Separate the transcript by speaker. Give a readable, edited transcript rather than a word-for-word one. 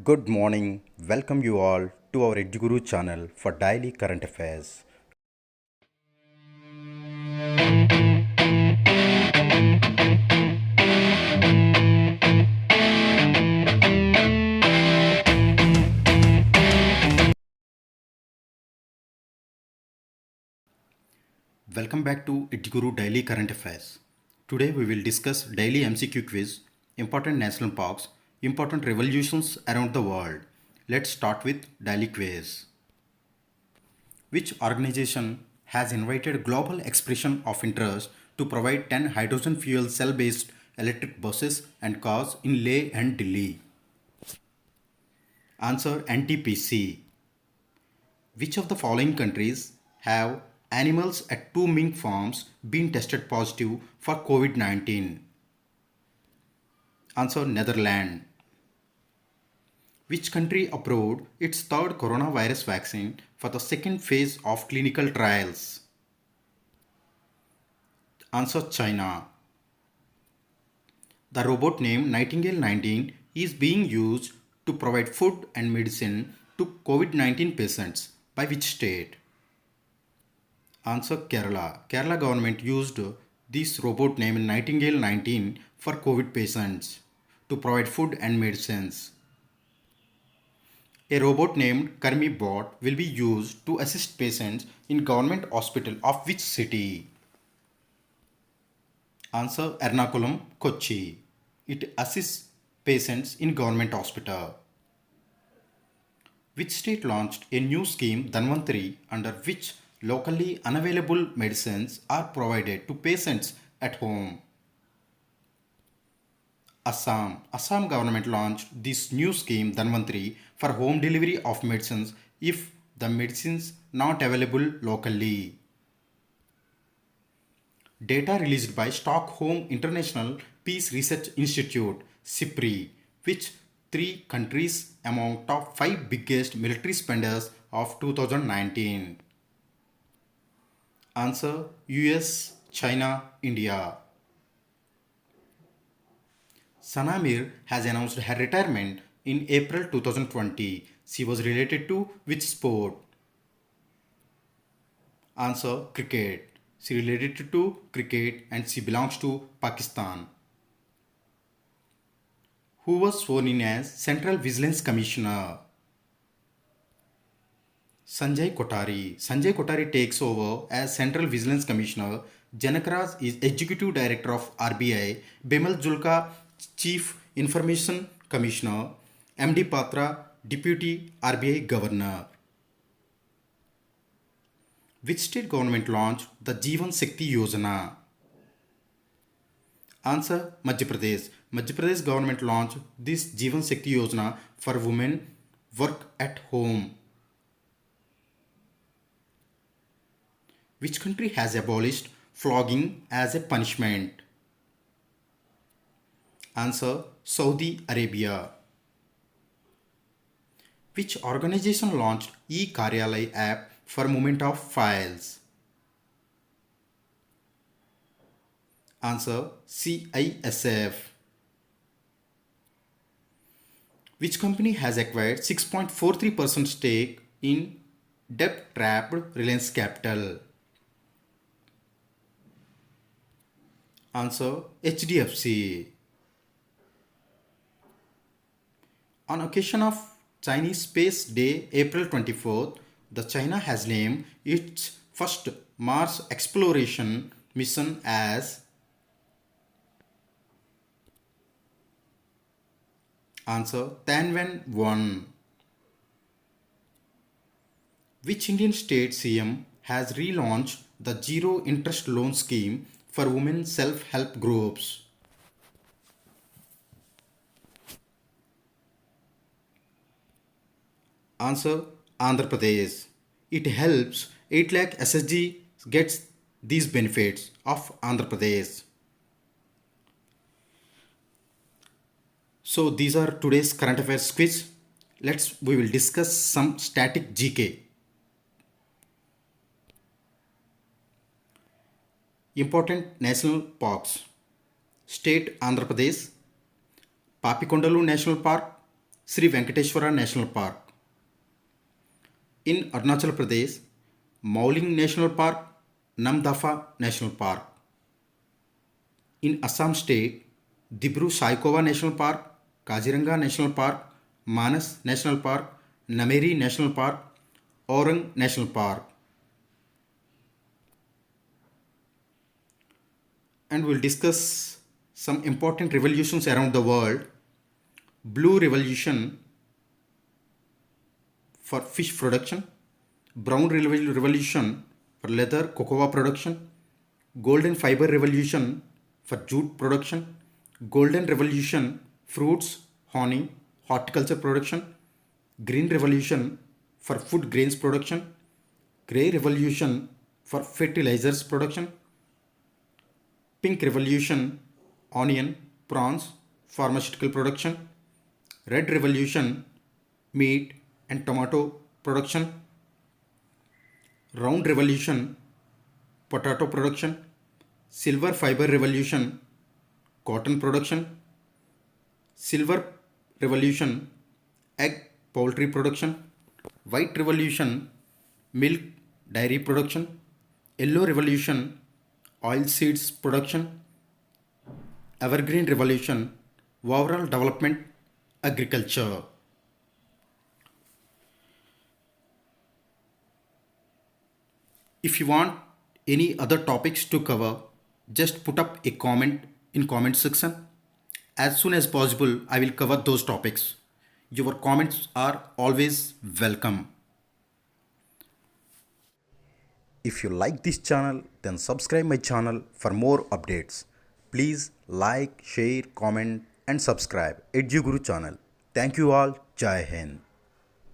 Speaker 1: Good morning. Welcome you all to our EduGuru channel for daily current affairs. Welcome back to EduGuru Daily Current Affairs. Today we will discuss daily MCQ quiz, important national parks, important revolutions around the world. Let's start with daily quiz. Which organization has invited global expression of interest to provide 10 hydrogen fuel cell based electric buses and cars in Leh and Delhi? Answer NTPC. Which of the following countries have animals at two mink farms been tested positive for COVID-19? Answer Netherlands. Which country approved its third coronavirus vaccine for the second phase of clinical trials? Answer China. The robot named Nightingale 19 is being used to provide food and medicine to COVID-19 patients by which state? Answer Kerala. Kerala government used this robot named Nightingale 19 for COVID patients to provide food and medicines. A robot named Karmi Bot will be used to assist patients in government hospital of which city? Answer Ernakulam, Kochi. It assists patients in government hospital. Which state launched a new scheme Dhanvantari under which locally unavailable medicines are provided to patients at home? Assam. Assam government launched this new scheme Dhanvantari for home delivery of medicines if the medicines not available locally. Data released by Stockholm International Peace Research Institute (SIPRI), which three countries among top 5 biggest military spenders of 2019? Answer US, China, India. Sana Mir has announced her retirement in April 2020. She was related to which sport? Answer cricket. She related to cricket and she belongs to Pakistan. Who was sworn in as Central Vigilance Commissioner? Sanjay Kotari. Sanjay Kotari takes over as Central Vigilance Commissioner. Janakraj is Executive Director of RBI. Bimal Julka, Chief Information Commissioner. MD Patra, Deputy RBI Governor. Which state government launched the Jeevan Shakti Yojana? Answer Madhya Pradesh. Madhya Pradesh government launched this Jeevan Shakti Yojana for women work at home. Which country has abolished flogging as a punishment? Answer Saudi Arabia. Which organization launched e-Karyalay app for movement of files? Answer CISF. Which company has acquired 6.43% stake in debt-trapped Reliance Capital? Answer HDFC. On occasion of Chinese Space Day, April 24th, the China has named its first Mars exploration mission as Answer Tianwen-1. Which Indian state CM has relaunched the zero interest loan scheme for women self-help groups? Answer Andhra Pradesh. It helps 8 lakh SSG gets these benefits of Andhra Pradesh. So these are today's current affairs quiz. We will discuss some static GK. Important national parks. State Andhra Pradesh, Papikondalu National Park, Sri Venkateshwara National Park. In Arunachal Pradesh, Mauling National Park, Namdapha National Park. In Assam State, Dibru Saikova National Park, Kaziranga National Park, Manas National Park, Nameri National Park, Orang National Park. And we'll discuss some important revolutions around the world. Blue Revolution for fish production, Brown Revolution for leather cocoa production, Golden Fiber Revolution for jute production, Golden Revolution fruits, honey, horticulture production, Green Revolution for food grains production, Grey Revolution for fertilizers production, Pink Revolution, onion, prawns, pharmaceutical production, Red Revolution, meat and tomato production, Round Revolution, potato production, Silver Fiber Revolution, cotton production, Silver Revolution, egg poultry production, White Revolution, milk dairy production, Yellow Revolution, oil seeds production, Evergreen Revolution, overall development, agriculture. If you want any other topics to cover, just put up a comment in comment section. As soon as possible, I will cover those topics. Your comments are always welcome. If you like this channel, then subscribe my channel for more updates. Please like, share, comment and subscribe EduGuru channel. Thank you all. Jai Hind.